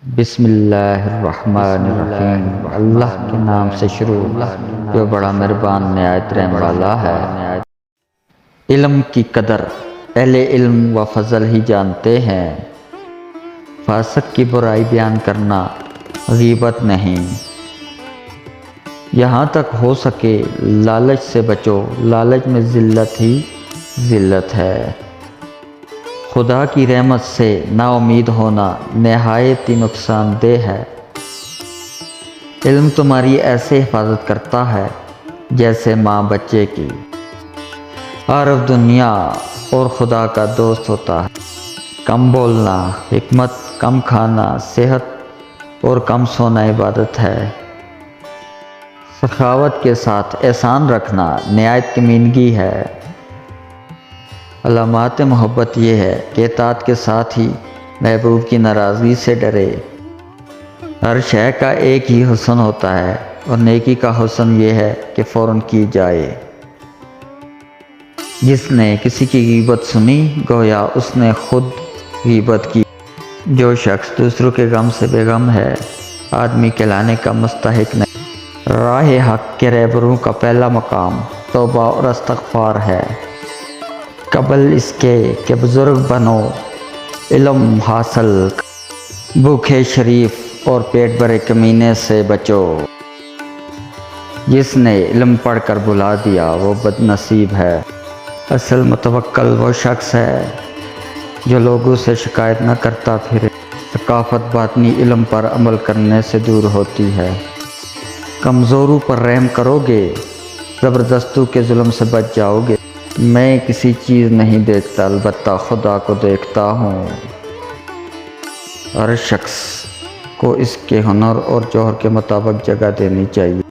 بسم اللہ الرحمن الرحیم۔ اللہ کے نام سے شروع جو بڑا مہربان نہایت رحم والا ہے۔ علم کی قدر اہل علم و فضل ہی جانتے ہیں، فاسق کی برائی بیان کرنا غیبت نہیں۔ یہاں تک ہو سکے لالچ سے بچو، لالچ میں ذلت ہی ذلت ہے۔ خدا کی رحمت سے نا امید ہونا نہایت ہی نقصان دہ ہے۔ علم تمہاری ایسے حفاظت کرتا ہے جیسے ماں بچے کی، عارف دنیا اور خدا کا دوست ہوتا ہے۔ کم بولنا حکمت، کم کھانا صحت اور کم سونا عبادت ہے۔ سخاوت کے ساتھ احسان رکھنا نہایت کمینگی ہے۔ علامات محبت یہ ہے کہ اطاعت کے ساتھ ہی محبوب کی ناراضگی سے ڈرے۔ ہر شے کا ایک ہی حسن ہوتا ہے اور نیکی کا حسن یہ ہے کہ فوراً کی جائے۔ جس نے کسی کی غیبت سنی گویا اس نے خود غیبت کی۔ جو شخص دوسروں کے غم سے بے غم ہے آدمی کہلانے کا مستحق نہیں۔ راہ حق کے رہبروں کا پہلا مقام توبہ اور استغفار ہے، قبل اس کے کہ بزرگ بنو علم حاصل۔ بھوکے شریف اور پیٹ بھرے کمینے سے بچو۔ جس نے علم پڑھ کر بھلا دیا وہ بد نصیب ہے۔ اصل متوکل وہ شخص ہے جو لوگوں سے شکایت نہ کرتا پھرے۔ ثقافت باطنی علم پر عمل کرنے سے دور ہوتی ہے۔ کمزوروں پر رحم کرو گے، زبردستوں کے ظلم سے بچ جاؤ گے۔ میں کسی چیز نہیں دیکھتا البتہ خدا کو دیکھتا ہوں۔ ہر شخص کو اس کے ہنر اور جوہر کے مطابق جگہ دینی چاہیے۔